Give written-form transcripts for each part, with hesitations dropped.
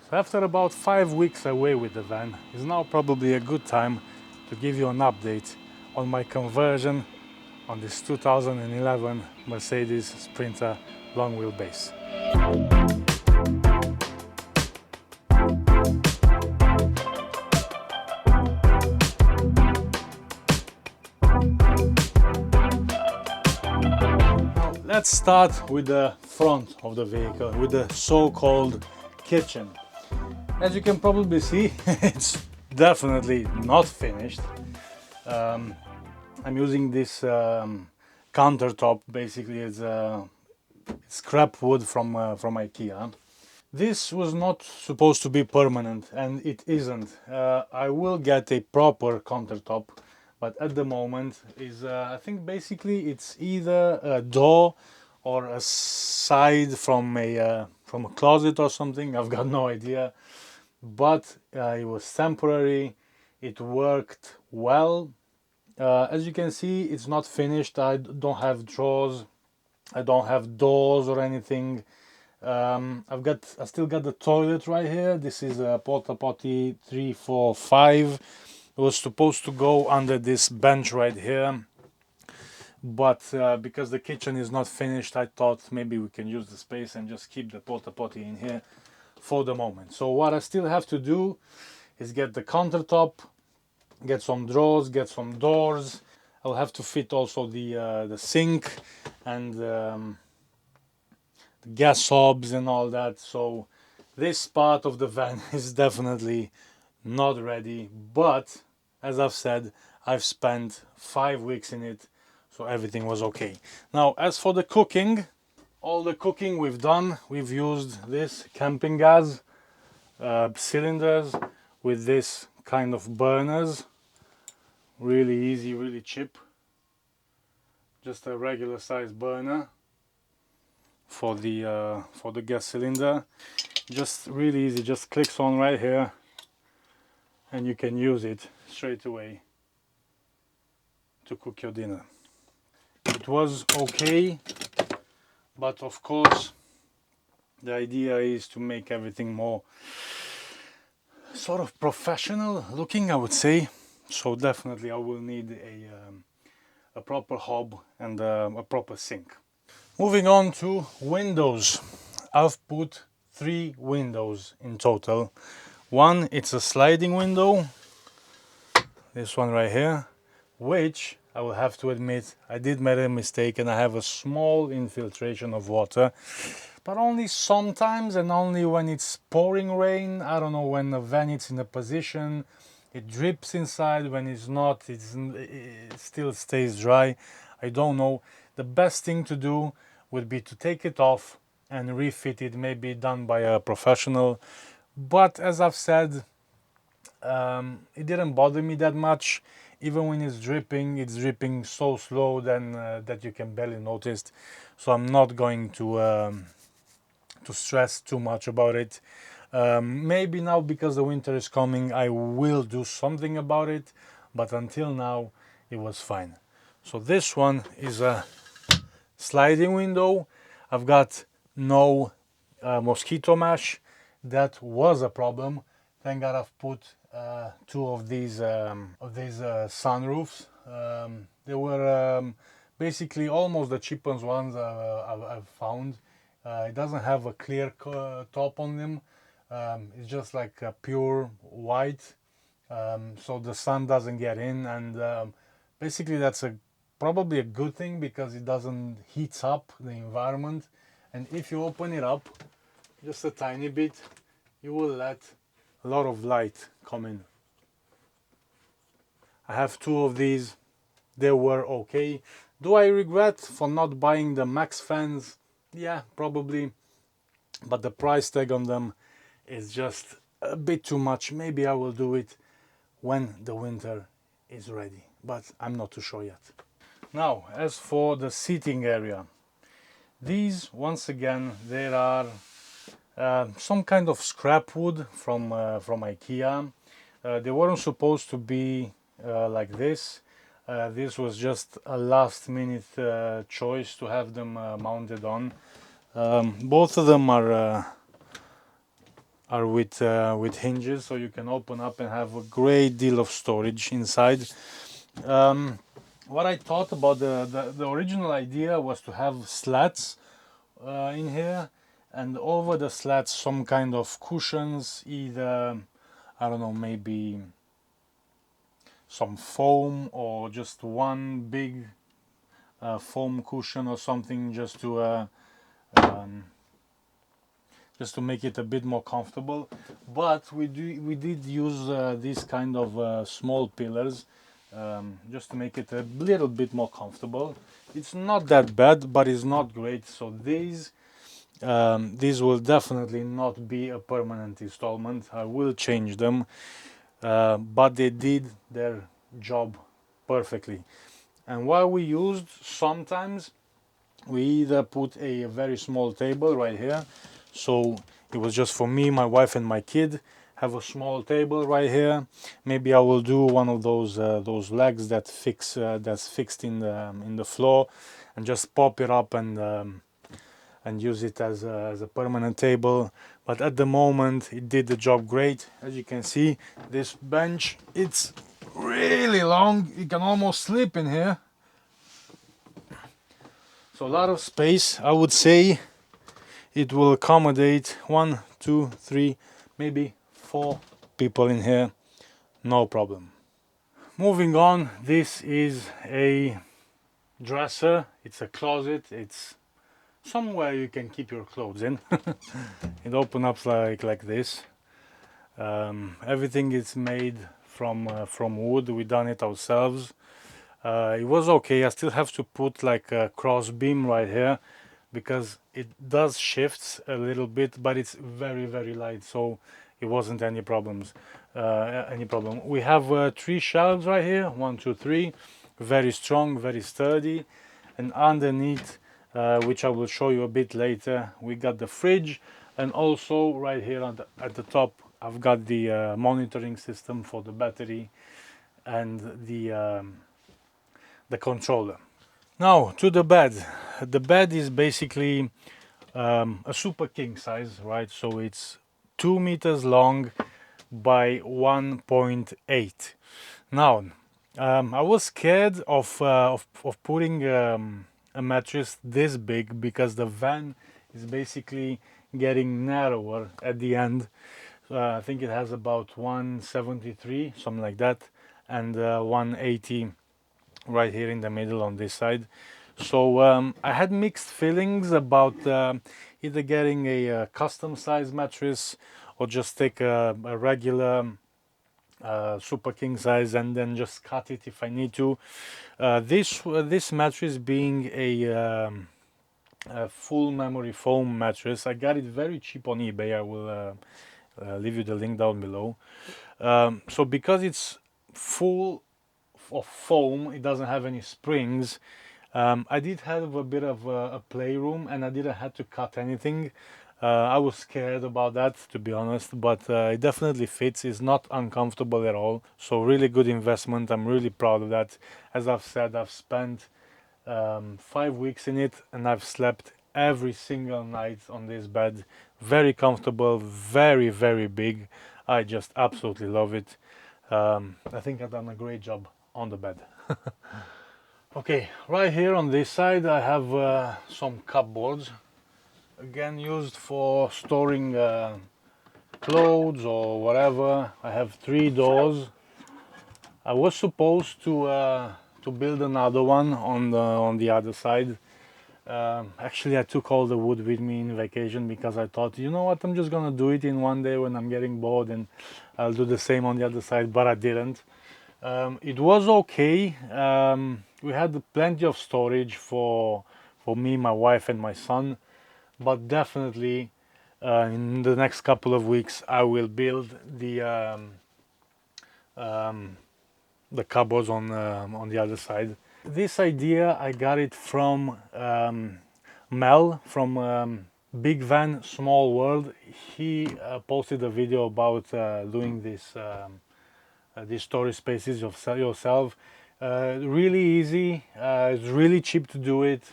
So after about 5 weeks away with the van, is now probably a good time to give you an update on my conversion on this 2011 Mercedes Sprinter long wheelbase. Now let's start with the front of the vehicle, with the so-called kitchen. As you can probably see, it's definitely not finished. I'm using this countertop. Basically, it's scrap wood from IKEA. This was not supposed to be permanent, and it isn't. I will get a proper countertop, but at the moment is I think basically it's either a door or a side from a closet or something. I've got no idea, but it was temporary. It worked well. As you can see, it's not finished. I don't have drawers, I don't have doors or anything. I still got the toilet right here. This is a porta potty 345. It was supposed to go under this bench right here, but because the kitchen is not finished, I thought maybe we can use the space and just keep the porta potty in here for the moment. So what I still have to do is get the countertop, get some drawers, get some doors. I'll have to fit also the sink and the gas hobs and all that. So this part of the van is definitely not ready, but as I've said, I've spent 5 weeks in it, so everything was okay. Now as for the cooking, all the cooking we've done, we've used this camping gas cylinders with this kind of burners. Really easy, really cheap. Just a regular size burner for the gas cylinder. Just really easy, just clicks on right here and you can use it straight away to cook your dinner. It was okay, but of course the idea is to make everything more sort of professional looking, I would say. So definitely I will need a proper hob and a proper sink. Moving on to windows. I've put 3 windows in total. One, it's a sliding window, this one right here, which I will have to admit I did make a mistake and I have a small infiltration of water, but only sometimes and only when it's pouring rain. I don't know, when the van is in a position it drips inside, when it's not it still stays dry. I don't know. The best thing to do would be to take it off and refit it, maybe done by a professional. But as I've said, it didn't bother me that much. Even when it's dripping so slow then that you can barely notice. So I'm not going to stress too much about it. Maybe now, because the winter is coming, I will do something about it, but until now it was fine. So this one is a sliding window. I've got no mosquito mesh. That was a problem. Thank God I've put 2 of these sunroofs. They were basically almost the cheapest ones I've found. It doesn't have a clear top on them. It's just like a pure white, so the sun doesn't get in, and basically that's probably a good thing because it doesn't heat up the environment. And if you open it up just a tiny bit, you will let a lot of light come in. I have 2 of these. They were okay. Do I regret for not buying the Max fans? Yeah, probably, but the price tag on them is just a bit too much. Maybe I will do it when the winter is ready, but I'm not too sure yet. Now, as for the seating area, these, once again, there are some kind of scrap wood from IKEA. They weren't supposed to be like this. This was just a last minute choice to have them mounted on. Both of them are are with hinges, so you can open up and have a great deal of storage inside. What I thought about the original idea was to have slats in here, and over the slats some kind of cushions, either, I don't know, maybe some foam or just one big foam cushion or something, um, just to make it a bit more comfortable. But we did use these kind of small pillars, just to make it a little bit more comfortable. It's not that bad, but it's not great. So these will definitely not be a permanent installment. I will change them, but they did their job perfectly. And what we used, sometimes we either put a very small table right here, so it was just for me, my wife and my kid, have a small table right here. Maybe I will do one of those legs that's fixed in the floor, and just pop it up and use it as a permanent table. But at the moment it did the job great. As you can see, this bench, it's really long, you can almost sleep in here. So a lot of space. I would say it will accommodate 1, 2, 3, maybe 4 people in here, no problem. Moving on, this is a dresser. It's a closet. It's somewhere you can keep your clothes in. It opens up like this. Everything is made from wood. We done it ourselves. It was okay. I still have to put like a cross beam right here, because it does shifts a little bit, but it's very light, so it wasn't any problems. Any problem. We have 3 shelves right here, 1, 2, 3, very strong, very sturdy, and underneath, which I will show you a bit later, we got the fridge, and also right here at the top I've got the monitoring system for the battery and the controller. Now to the bed. The bed is basically a super king size, right? So it's 2 meters long by 1.8. Now, I was scared of putting a mattress this big, because the van is basically getting narrower at the end. I think it has about 173, something like that, and 180 right here in the middle on this side. So I had mixed feelings about either getting a custom size mattress, or just take a regular super king size and then just cut it if I need to. This mattress being a full memory foam mattress, I got it very cheap on eBay. I will leave you the link down below. So because it's full of foam, it doesn't have any springs. I did have a bit of a playroom, and I didn't have to cut anything. I was scared about that, to be honest, but it definitely fits. It's not uncomfortable at all. So really good investment. I'm really proud of that. As I've said, I've spent 5 weeks in it, and I've slept every single night on this bed. Very comfortable, very big. I just absolutely love it. I think I've done a great job on the bed. Okay, right here on this side I have some cupboards, again used for storing clothes or whatever. I have 3 doors. I was supposed to build another one on the other side. Actually, I took all the wood with me in vacation, because I thought, you know what, I'm just gonna do it in one day when I'm getting bored, and I'll do the same on the other side, but I didn't. It was okay. We had plenty of storage for me, my wife, and my son, but definitely in the next couple of weeks I will build the cupboards on the other side. This idea, I got it from Mel from Big Van Small World. He posted a video about doing these storage spaces yourself. Really easy. It's really cheap to do it.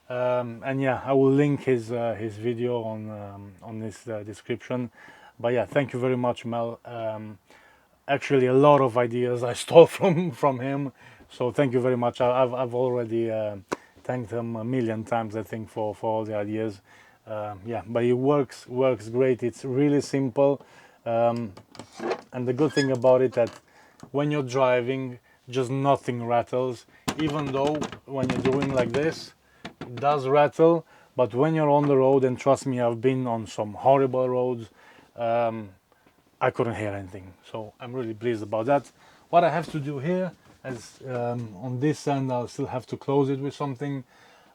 And yeah, I will link his video on this description. But yeah, thank you very much, Mel. Actually, a lot of ideas I stole from him, so thank you very much. I've already thanked him a million times, I think, for all the ideas. Yeah, but it works great. It's really simple, um, and the good thing about it that when you're driving, just nothing rattles. Even though when you're doing like this, it does rattle, but when you're on the road, and trust me, I've been on some horrible roads, um, I couldn't hear anything. So I'm really pleased about that. What I have to do here is on this end, I'll still have to close it with something,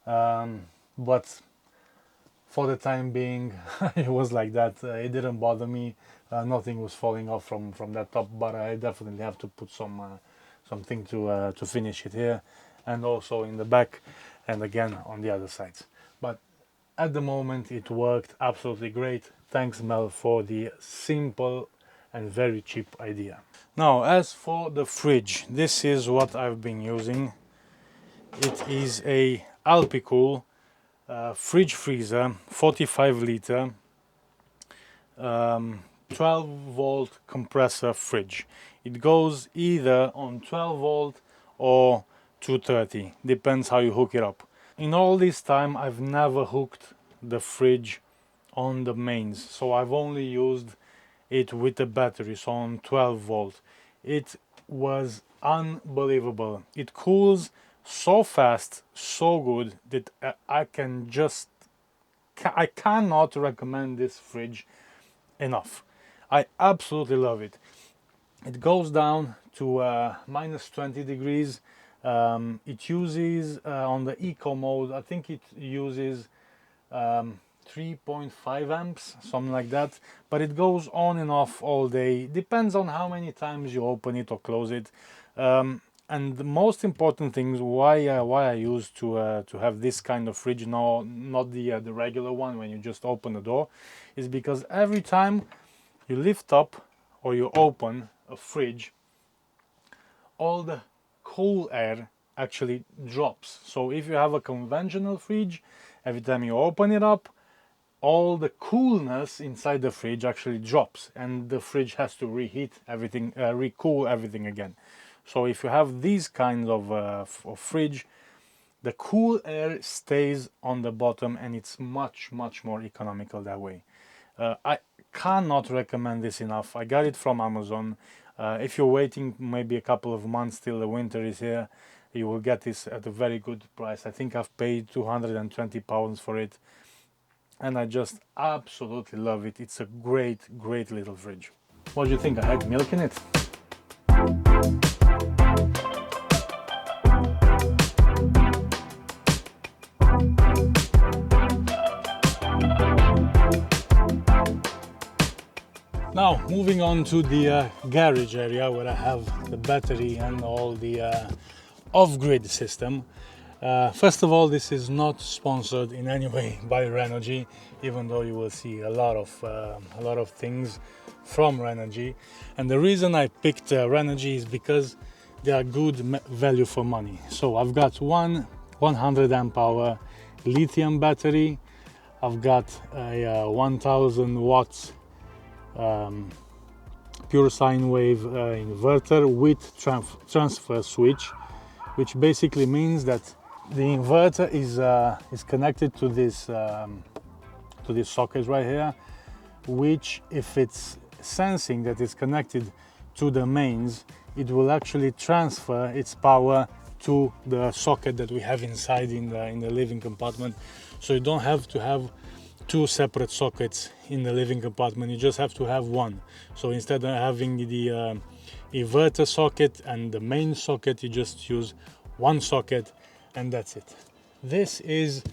but for the time being, it was like that. It didn't bother me. Nothing was falling off from that top, but I definitely have to put something to finish it here, and also in the back, and again on the other sides. But at the moment, it worked absolutely great. Thanks, Mel, for the simple and very cheap idea. Now, as for the fridge, this is what I've been using. It is a Alpicool fridge freezer, 45 liter, 12 volt compressor fridge. It goes either on 12 volt or 230, depends how you hook it up. In all this time, I've never hooked the fridge on the mains, so I've only used it with the battery, so on 12 volt. It was unbelievable. It cools so fast, so good, that I cannot recommend this fridge enough. I absolutely love it. It goes down to minus 20 degrees. It uses on the eco mode, I think it uses 3.5 amps, something like that, but it goes on and off all day. Depends on how many times you open it or close it. And the most important thing is why I used to have this kind of fridge, no, not the regular one when you just open the door, is because every time you lift up or you open a fridge, all the cool air actually drops. So if you have a conventional fridge, every time you open it up, all the coolness inside the fridge actually drops, and the fridge has to reheat everything, recool everything again. So if you have these kinds of fridge, the cool air stays on the bottom, and it's much more economical that way. I cannot recommend this enough. I got it from Amazon. If you're waiting maybe a couple of months till the winter is here, you will get this at a very good price. I think I've paid £220 for it, and I just absolutely love it. It's a great little fridge. What do you think? I had milk in it. Now, moving on to the garage area where I have the battery and all the off-grid system. First of all, this is not sponsored in any way by Renogy, even though you will see a lot of things from Renogy. And the reason I picked Renogy is because they are good value for money. So I've got one 100 amp hour lithium battery. I've got a 1000 watts pure sine wave inverter with transfer switch, which basically means that the inverter is connected to this socket right here, which, if it's sensing that it's connected to the mains, it will actually transfer its power to the socket that we have inside in the living compartment. So you don't have to have two separate sockets in the living compartment, you just have to have one. So instead of having the inverter socket and the main socket, you just use one socket, and that's it. This is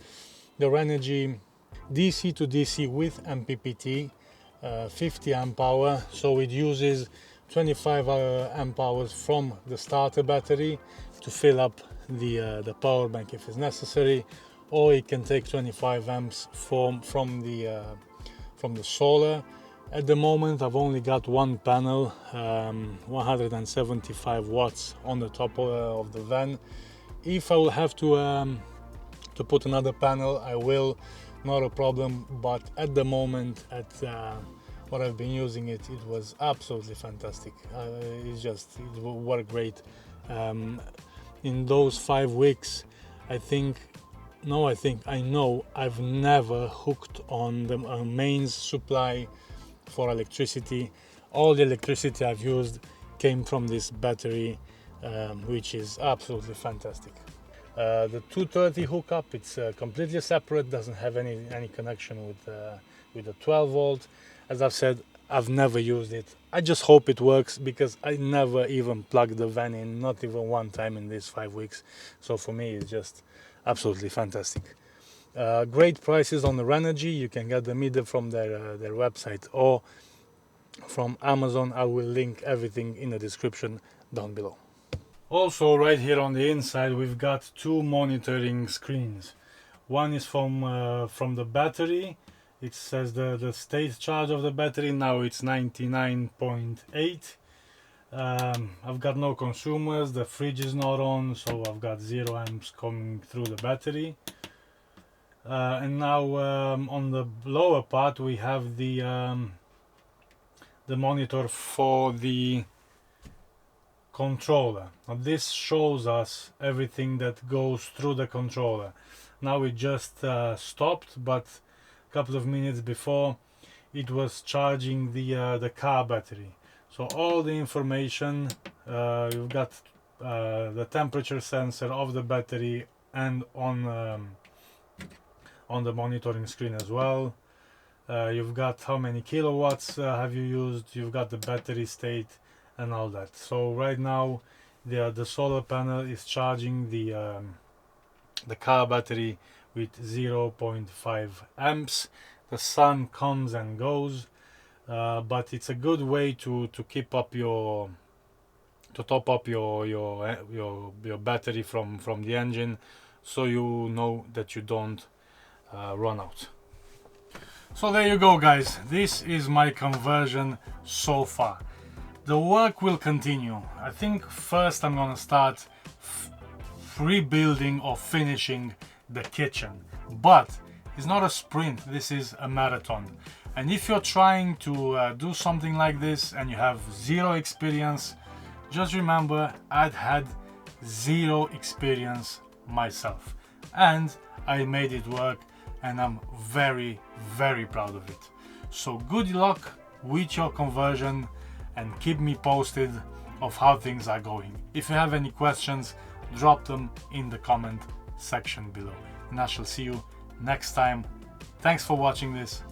the Renogy DC to DC with MPPT, 50 amp hour. So it uses 25 amp hours from the starter battery to fill up the power bank if it's necessary, or it can take 25 amps from the solar. At the moment, I've only got one panel, 175 watts on the top of the van. If I will have to put another panel, I will, not a problem. But at the moment, at what I've been using it, it was absolutely fantastic. It worked great. In those 5 weeks, I know I've never hooked on the mains supply for electricity. All the electricity I've used came from this battery, which is absolutely fantastic. The 230 hookup, it's completely separate, doesn't have any connection with the 12 volt. As I've said, I've never used it. I just hope it works, because I never even plugged the van in, not even one time in these 5 weeks. So for me, it's just absolutely fantastic. Great prices on the Renogy. You can get them either from their website or from Amazon. I will link everything in the description down below. Also, right here on the inside, we've got two monitoring screens. One is from the battery. It says the state charge of the battery. Now it's 99.8. I've got no consumers. The fridge is not on, so I've got 0 amps coming through the battery. And now on the lower part we have the monitor for the controller. Now this shows us everything that goes through the controller. Now it just stopped, but a couple of minutes before it was charging the car battery. So all the information, you've got the temperature sensor of the battery and on the monitoring screen as well. You've got how many kilowatts have you used, you've got the battery state and all that. So right now the solar panel is charging the car battery with 0.5 amps. The sun comes and goes, but it's a good way to keep up to top up your battery from the engine, so you know that you don't run out. So there you go, guys. This is my conversion so far. The work will continue. I think first I'm gonna start rebuilding or finishing the kitchen, but it's not a sprint, this is a marathon. And if you're trying to do something like this and you have zero experience, just remember I'd had zero experience myself, and I made it work, and I'm very, very proud of it. So good luck with your conversion, and keep me posted of how things are going. If you have any questions, drop them in the comment section below, and I shall see you next time. Thanks for watching this.